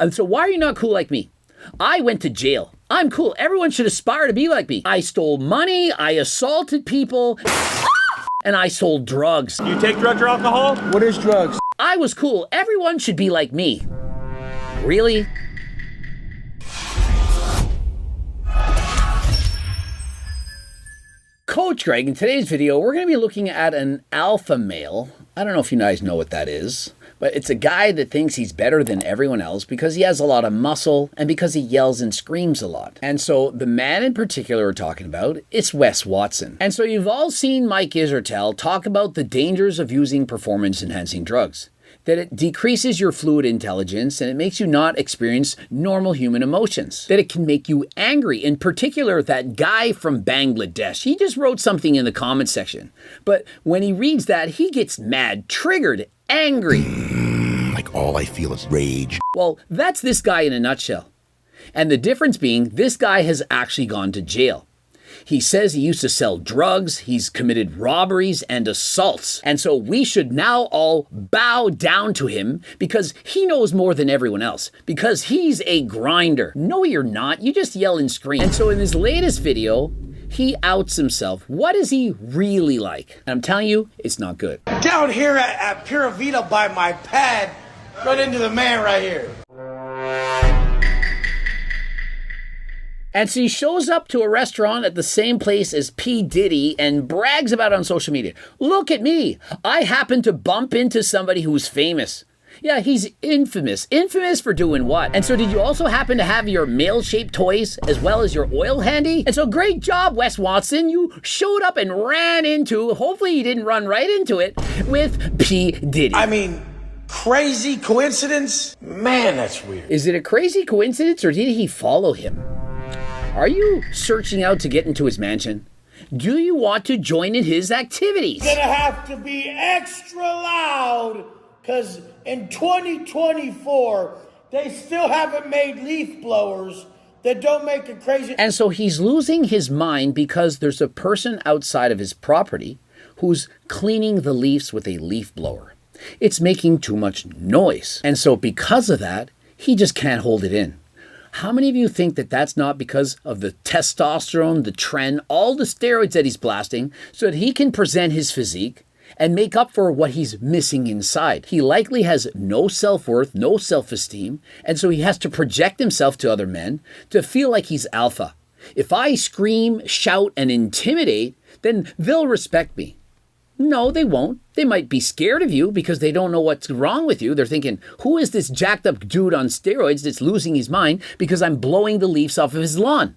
And so why are you not cool like me? I went to jail. I'm cool. Everyone should aspire to be like me. I stole money, I assaulted people, and I sold drugs. Do you take drugs or alcohol? What is drugs? I was cool. Everyone should be like me. Really? Coach Greg, in today's video, we're going to be looking at an alpha male. I don't know if you guys know what that is, but it's a guy that thinks he's better than everyone else because he has a lot of muscle and because he yells and screams a lot. And so the man in particular we're talking about, it's Wes Watson. And so you've all seen Mike Israetel talk about the dangers of using performance-enhancing drugs. That it decreases your fluid intelligence and it makes you not experience normal human emotions. That it can make you angry. In particular, that guy from Bangladesh, he just wrote something in the comment section. But when he reads that, he gets mad, triggered, angry. Like all I feel is rage. Well, that's this guy in a nutshell. And the difference being, this guy has actually gone to jail. He says he used to sell drugs, he's committed robberies and assaults. And so we should now all bow down to him because he knows more than everyone else. Because he's a grinder. No, you're not. You just yell and scream. And so in his latest video, he outs himself. What is he really like? And I'm telling you, it's not good. Down here at Pura Vida by my pad, run into the man right here. And so he shows up to a restaurant at the same place as P. Diddy and brags about it on social media. Look at me. I happened to bump into somebody who's famous. Yeah, he's infamous. Infamous for doing what? And so did you also happen to have your male-shaped toys as well as your oil handy? And so great job, Wes Watson. You showed up and ran into, hopefully you didn't run right into it, with P. Diddy. I mean, crazy coincidence? Man, that's weird. Is it a crazy coincidence or did he follow him? Are you searching out to get into his mansion? Do you want to join in his activities? Gonna have to be extra loud, because in 2024, they still haven't made leaf blowers that don't make a crazy... And so he's losing his mind because there's a person outside of his property who's cleaning the leaves with a leaf blower. It's making too much noise. And so because of that, he just can't hold it in. How many of you think that that's not because of the testosterone, the trend, all the steroids that he's blasting so that he can present his physique and make up for what he's missing inside? He likely has no self-worth, no self-esteem, and so he has to project himself to other men to feel like he's alpha. If I scream, shout, and intimidate, then they'll respect me. No, they won't. They might be scared of you because they don't know what's wrong with you. They're thinking, who is this jacked up dude on steroids that's losing his mind because I'm blowing the leaves off of his lawn?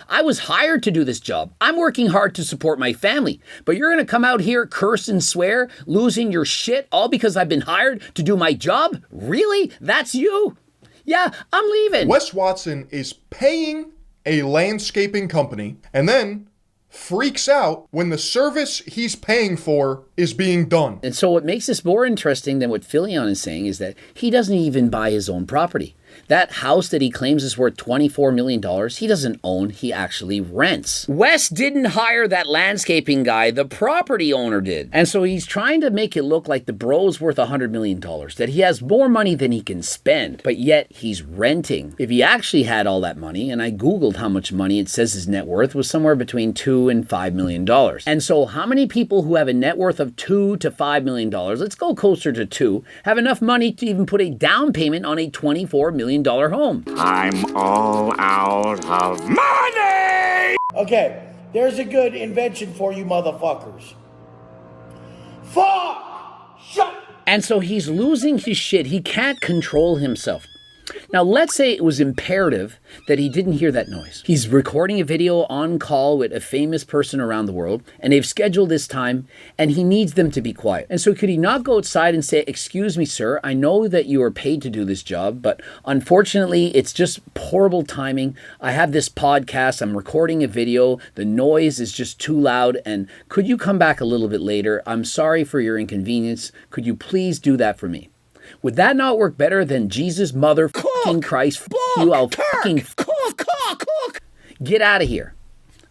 I was hired to do this job. I'm working hard to support my family. But you're going to come out here, curse and swear, losing your shit all because I've been hired to do my job? Really? That's you? Yeah, I'm leaving. Wes Watson is paying a landscaping company and then freaks out when the service he's paying for is being done. And so what makes this more interesting than what Philion is saying is that he doesn't even buy his own property. That house that he claims is worth $24 million, he doesn't own, he actually rents. Wes didn't hire that landscaping guy, the property owner did. And so he's trying to make it look like the bro's worth $100 million, that he has more money than he can spend, but yet he's renting. If he actually had all that money, and I Googled how much money it says his net worth was somewhere between $2 and $5 million. And so how many people who have a net worth of $2 to $5 million, let's go closer to 2, have enough money to even put a down payment on a $24 million home? I'm all out of money! Okay, there's a good invention for you motherfuckers. Fuck! Shut! And so he's losing his shit. He can't control himself. Now, let's say it was imperative that he didn't hear that noise. He's recording a video on call with a famous person around the world, and they've scheduled this time, and he needs them to be quiet. And so could he not go outside and say, "Excuse me, sir, I know that you are paid to do this job, but unfortunately, it's just horrible timing. I have this podcast, I'm recording a video, the noise is just too loud, and could you come back a little bit later? I'm sorry for your inconvenience. Could you please do that for me?" Would that not work better than Jesus mother fucking Christ? You all fucking cook. Get out of here.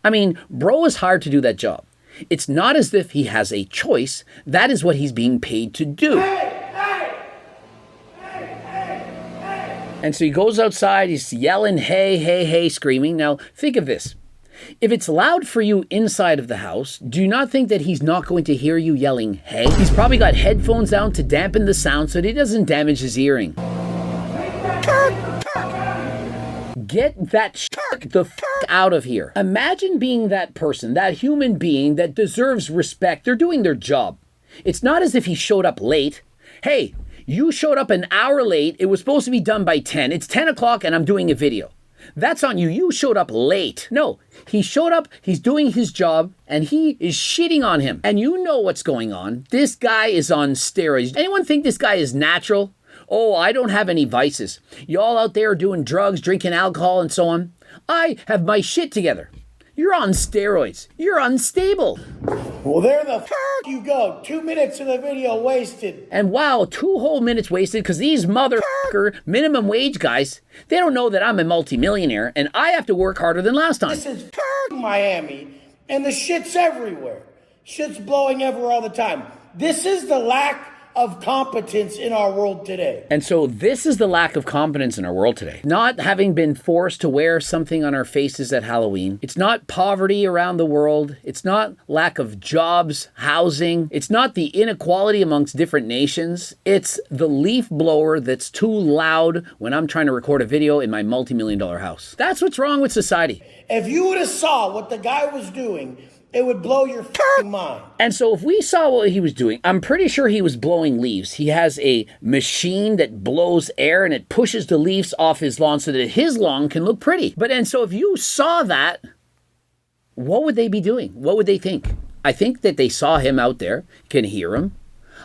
I mean, bro is hired to do that job. It's not as if he has a choice. That is what he's being paid to do. And so he goes outside, he's yelling, hey, hey, hey, screaming. Now, think of this. If it's loud for you inside of the house, do you not think that he's not going to hear you yelling, hey? He's probably got headphones down to dampen the sound so that he doesn't damage his hearing. Get that the f out of here. Imagine being that person, that human being that deserves respect. They're doing their job. It's not as if he showed up late. Hey, you showed up an hour late. It was supposed to be done by 10. It's 10 o'clock and I'm doing a video. That's on you. You showed up late. No, he showed up, he's doing his job, and he is shitting on him. And you know what's going on. This guy is on steroids. Anyone think this guy is natural? Oh, I don't have any vices. Y'all out there doing drugs, drinking alcohol, and so on. I have my shit together. You're on steroids. You're unstable. Well, there the f you go. 2 minutes of the video wasted. And wow, 2 whole minutes wasted because these motherfucker minimum wage guys, they don't know that I'm a multimillionaire and I have to work harder than last time. This is Miami, and the shit's everywhere. Shit's blowing everywhere all the time. This is the lack of competence in our world today. And so this is the lack of competence in our world today. Not having been forced to wear something on our faces at Halloween. It's not poverty around the world. It's not lack of jobs, housing. It's not the inequality amongst different nations. It's the leaf blower that's too loud when I'm trying to record a video in my multi-million-dollar house. That's what's wrong with society. If you would have saw what the guy was doing, it would blow your f***ing mind. And so if we saw what he was doing, I'm pretty sure he was blowing leaves. He has a machine that blows air and it pushes the leaves off his lawn so that his lawn can look pretty. And so if you saw that, what would they be doing? What would they think? I think that they saw him out there, can hear him.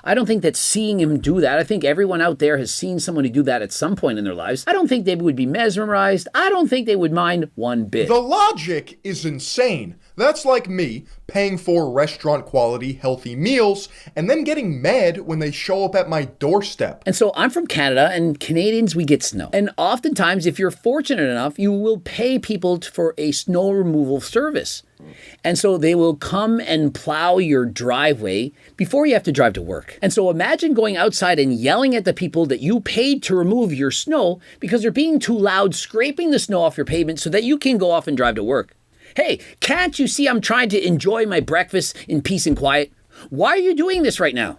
I don't think that seeing him do that, I think everyone out there has seen somebody do that at some point in their lives. I don't think they would be mesmerized. I don't think they would mind one bit. The logic is insane. That's like me paying for restaurant quality, healthy meals, and then getting mad when they show up at my doorstep. And so I'm from Canada, and Canadians, we get snow. And oftentimes, if you're fortunate enough, you will pay people for a snow removal service. And so they will come and plow your driveway before you have to drive to work. And so imagine going outside and yelling at the people that you paid to remove your snow because they're being too loud, scraping the snow off your pavement so that you can go off and drive to work. Hey, can't you see I'm trying to enjoy my breakfast in peace and quiet? Why are you doing this right now?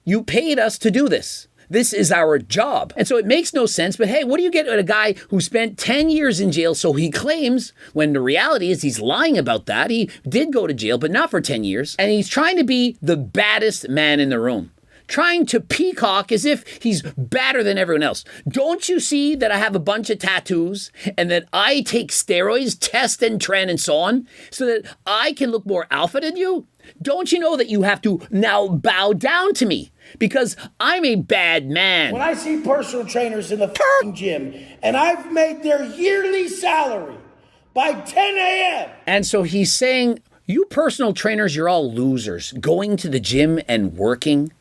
You paid us to do this. This is our job. And so it makes no sense, but hey, what do you get at a guy who spent 10 years in jail, so he claims, when the reality is he's lying about that. He did go to jail, but not for 10 years. And he's trying to be the baddest man in the room. Trying to peacock as if he's badder than everyone else. Don't you see that I have a bunch of tattoos and that I take steroids, test and trend and so on, so that I can look more alpha than you? Don't you know that you have to now bow down to me because I'm a bad man? When I see personal trainers in the f***ing gym and I've made their yearly salary by 10 a.m. And so he's saying, you personal trainers, you're all losers. Going to the gym and working,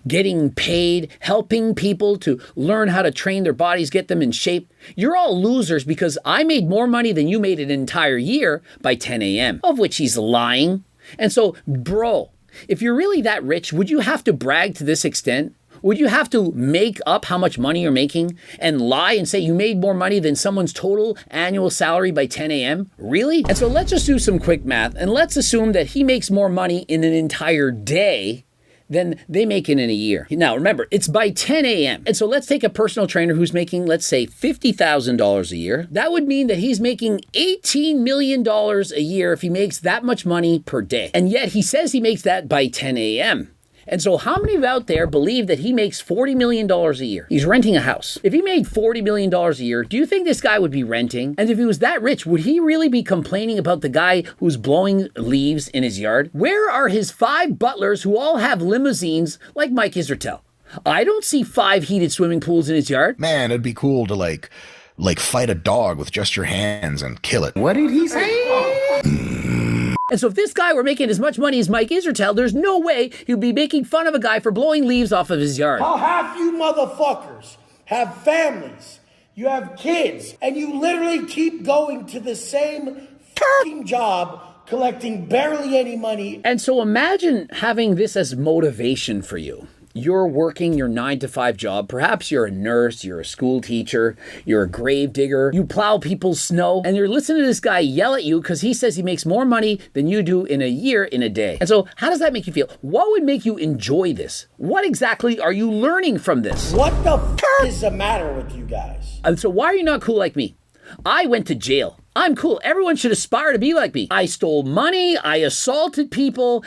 getting paid, helping people to learn how to train their bodies, get them in shape. You're all losers because I made more money than you made an entire year by 10 a.m., of which he's lying. And so, bro, if you're really that rich, would you have to brag to this extent? Would you have to make up how much money you're making and lie and say you made more money than someone's total annual salary by 10 a.m.? Really? And so let's just do some quick math and let's assume that he makes more money in an entire day than they make it in a year. Now, remember, it's by 10 a.m. And so let's take a personal trainer who's making, let's say, $50,000 a year. That would mean that he's making $18 million a year if he makes that much money per day. And yet he says he makes that by 10 a.m. And so how many out there believe that he makes $40 million a year? He's renting a house. If he made $40 million a year, do you think this guy would be renting? And if he was that rich, would he really be complaining about the guy who's blowing leaves in his yard? Where are his 5 butlers who all have limousines like Mike Israetel? I don't see 5 heated swimming pools in his yard. Man, it'd be cool to like fight a dog with just your hands and kill it. What did he say? And so if this guy were making as much money as Mike Israetel, there's no way he'd be making fun of a guy for blowing leaves off of his yard. How half you motherfuckers have families, you have kids, and you literally keep going to the same fucking job, collecting barely any money. And so imagine having this as motivation for you. You're working your 9-to-5 job. Perhaps you're a nurse, you're a school teacher, you're a grave digger, you plow people's snow, and you're listening to this guy yell at you because he says he makes more money than you do in a year in a day. And so how does that make you feel? What would make you enjoy this? What exactly are you learning from this? What the is the matter with you guys? And so why are you not cool like me? I went to jail. I'm cool. Everyone should aspire to be like me. I stole money, I assaulted people,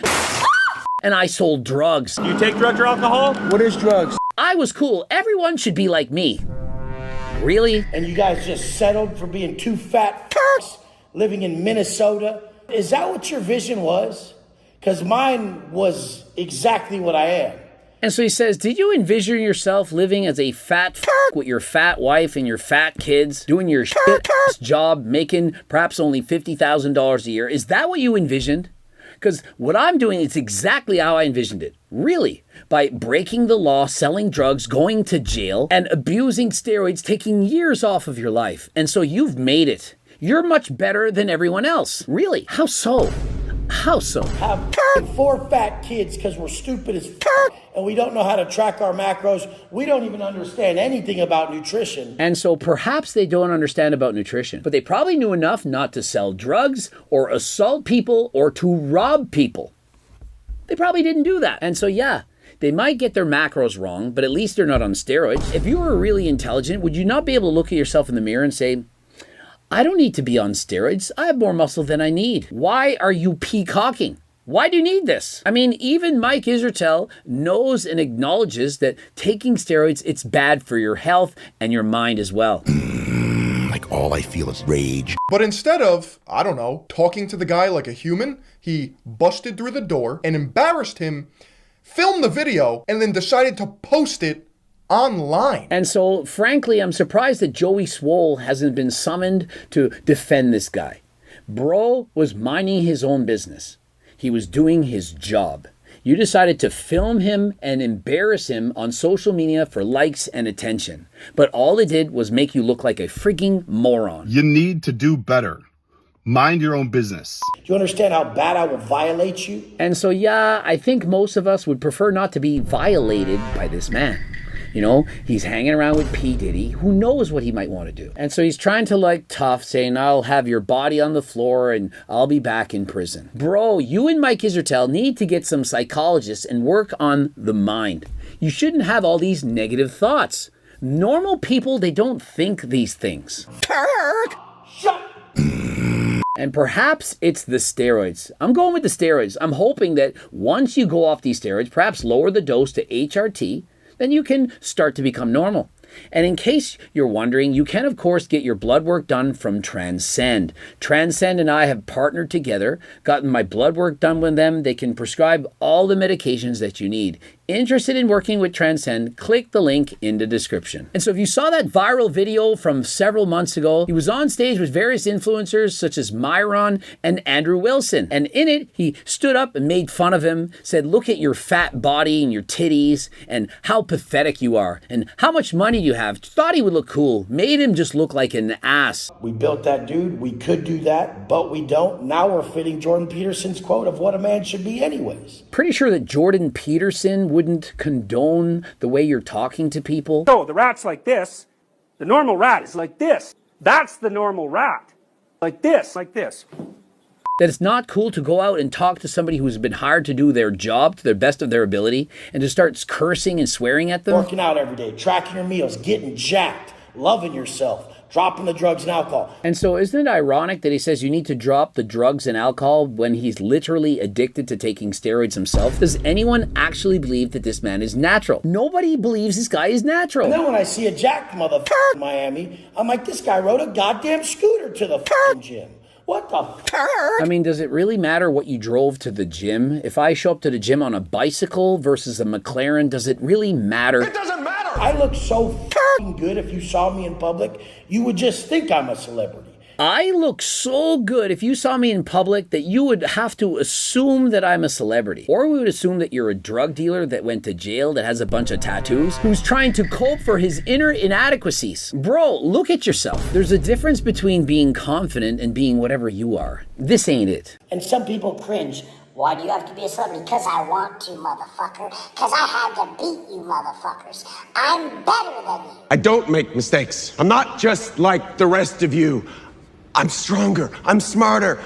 and I sold drugs. You take drugs or alcohol? What is drugs? I was cool. Everyone should be like me. Really? And you guys just settled for being two fat living in Minnesota? Is that what your vision was? Because mine was exactly what I am. And so he says, did you envision yourself living as a fat with your fat wife and your fat kids, doing your shit job, making perhaps only $50,000 a year? Is that what you envisioned? Because what I'm doing is exactly how I envisioned it. Really. By breaking the law, selling drugs, going to jail, and abusing steroids, taking years off of your life. And so you've made it. You're much better than everyone else. Really. How so? How so? Have 4 fat kids because we're stupid as and we don't know how to track our macros. We don't even understand anything about nutrition. And so perhaps they don't understand about nutrition, but they probably knew enough not to sell drugs or assault people or to rob people. They probably didn't do that. And so, yeah, they might get their macros wrong, but at least they're not on steroids. If you were really intelligent, would you not be able to look at yourself in the mirror and say, I don't need to be on steroids. I have more muscle than I need. Why are you peacocking? Why do you need this? I mean, even Mike Israetel knows and acknowledges that taking steroids, it's bad for your health and your mind as well. Like all I feel is rage. But instead of, I don't know, talking to the guy like a human, he busted through the door and embarrassed him, filmed the video, and then decided to post it online. And so, frankly, I'm surprised that Joey Swole hasn't been summoned to defend this guy. Bro was minding his own business. He was doing his job. You decided to film him and embarrass him on social media for likes and attention. But all it did was make you look like a freaking moron. You need to do better. Mind your own business. Do you understand how bad I will violate you? And so, yeah, I think most of us would prefer not to be violated by this man. You know, he's hanging around with P. Diddy. Who knows what he might want to do? And so he's trying to like tough, saying, I'll have your body on the floor and I'll be back in prison. Bro, you and Mike Israetel need to get some psychologists and work on the mind. You shouldn't have all these negative thoughts. Normal people, they don't think these things. Shut. And perhaps it's the steroids. I'm going with the steroids. I'm hoping that once you go off these steroids, perhaps lower the dose to HRT, then you can start to become normal. And in case you're wondering, you can, of course, get your blood work done from Transcend. Transcend and I have partnered together, gotten my blood work done with them. They can prescribe all the medications that you need. Interested in working with Transcend, click the link in the description. And so if you saw that viral video from several months ago, he was on stage with various influencers such as Myron and Andrew Wilson. And in it, he stood up and made fun of him, said, look at your fat body and your titties and how pathetic you are and how much money you have. Thought he would look cool, made him just look like an ass. We built that dude. We could do that, but we don't. Now we're fitting Jordan Peterson's quote of what a man should be anyways. Pretty sure that Jordan Peterson wouldn't condone the way you're talking to people. So the rat's like this. The normal rat is like this. That's the normal rat. Like this, like this. That it's not cool to go out and talk to somebody who's been hired to do their job to the best of their ability and to start cursing and swearing at them. Working out every day, tracking your meals, getting jacked, loving yourself, dropping the drugs and alcohol. And so isn't it ironic that he says you need to drop the drugs and alcohol when he's literally addicted to taking steroids himself? Does anyone actually believe that this man is natural? Nobody believes this guy is natural. And then when I see a jacked motherfucker in Miami, I'm like, this guy rode a goddamn scooter to the fucking gym. What the I mean, does it really matter what you drove to the gym? If I show up to the gym on a bicycle versus a McLaren, does it really matter? It doesn't matter. I look so fucking good. If you saw me in public, you would just think I'm a celebrity. I look so good if you saw me in public that you would have to assume that I'm a celebrity. Or we would assume that you're a drug dealer that went to jail that has a bunch of tattoos, who's trying to cope for his inner inadequacies. Bro, look at yourself. There's a difference between being confident and being whatever you are. This ain't it. And some people cringe. Why do you have to be a celebrity? Because I want to, motherfucker. Because I had to beat you, motherfuckers. I'm better than you. I don't make mistakes. I'm not just like the rest of you. I'm stronger. I'm smarter.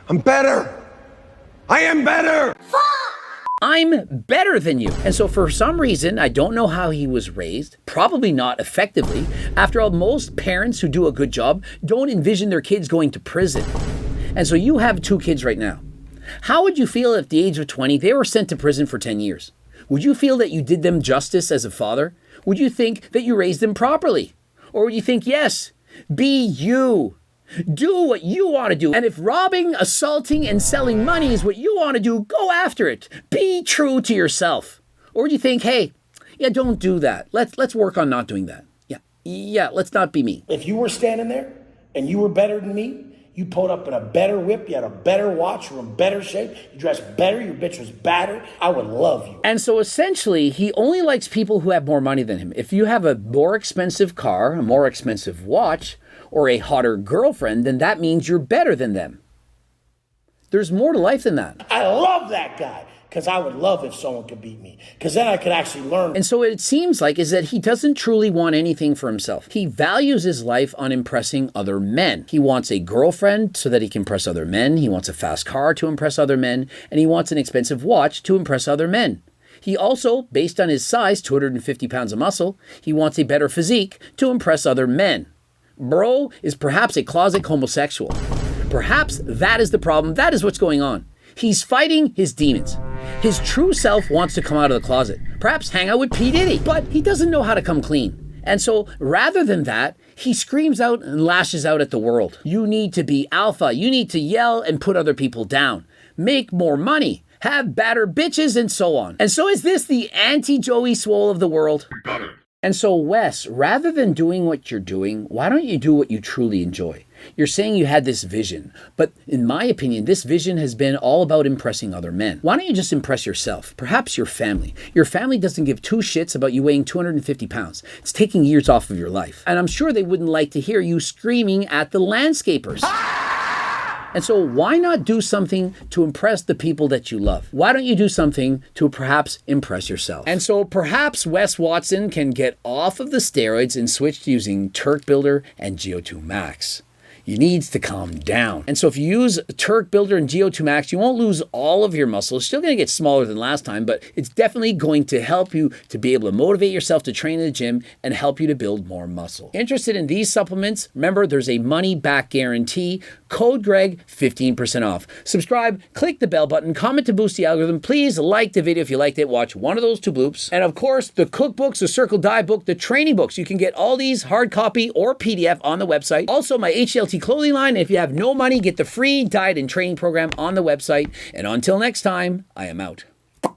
I'm better. I am better. Fuck! I'm better than you. And so for some reason, I don't know how he was raised, probably not effectively. After all, most parents who do a good job don't envision their kids going to prison. And so you have 2 kids right now. How would you feel if at the age of 20, they were sent to prison for 10 years? Would you feel that you did them justice as a father? Would you think that you raised them properly? Or would you think, yes, be you? Do what you want to do. And if robbing, assaulting, and selling money is what you want to do, go after it. Be true to yourself. Or do you think, hey, yeah, don't do that. Let's work on not doing that. Yeah, let's not be me. If you were standing there and you were better than me, you pulled up in a better whip, you had a better watch, you were in better shape, you dressed better, your bitch was badder, I would love you. And so essentially, he only likes people who have more money than him. If you have a more expensive car, a more expensive watch, or a hotter girlfriend, then that means you're better than them. There's more to life than that. I love that guy, because I would love if someone could beat me, because then I could actually learn. And so it seems like is that he doesn't truly want anything for himself. He values his life on impressing other men. He wants a girlfriend so that he can impress other men. He wants a fast car to impress other men. And he wants an expensive watch to impress other men. He also, based on his size, 250 pounds of muscle, he wants a better physique to impress other men. Bro is perhaps a closet homosexual. Perhaps that is the problem. That is what's going on. He's fighting his demons. His true self wants to come out of the closet, perhaps hang out with P. Diddy, but he doesn't know how to come clean. And so rather than that, he screams out and lashes out at the world. You need to be alpha. You need to yell and put other people down. Make more money. Have badder bitches and so on. And so is this the anti-Joey Swole of the world? And so Wes, rather than doing what you're doing, why don't you do what you truly enjoy? You're saying you had this vision, but in my opinion, this vision has been all about impressing other men. Why don't you just impress yourself? Perhaps your family. Your family doesn't give 2 shits about you weighing 250 pounds. It's taking years off of your life. And I'm sure they wouldn't like to hear you screaming at the landscapers. And so why not do something to impress the people that you love? Why don't you do something to perhaps impress yourself? And so perhaps Wes Watson can get off of the steroids and switch to using Turk Builder and Go2Max. You need to calm down. And so if you use Turk Builder and Go2Max, you won't lose all of your muscle. It's still going to get smaller than last time, but it's definitely going to help you to be able to motivate yourself to train in the gym and help you to build more muscle. Interested in these supplements? Remember, there's a money-back guarantee. Code Greg, 15% off. Subscribe, click the bell button, comment to boost the algorithm. Please like the video if you liked it. Watch one of those 2 bloops. And of course, the cookbooks, the Circle Dive book, the training books. You can get all these hard copy or PDF on the website. Also, my HLT clothing line. If you have no money, get the free diet and training program on the website. And until next time, I am out.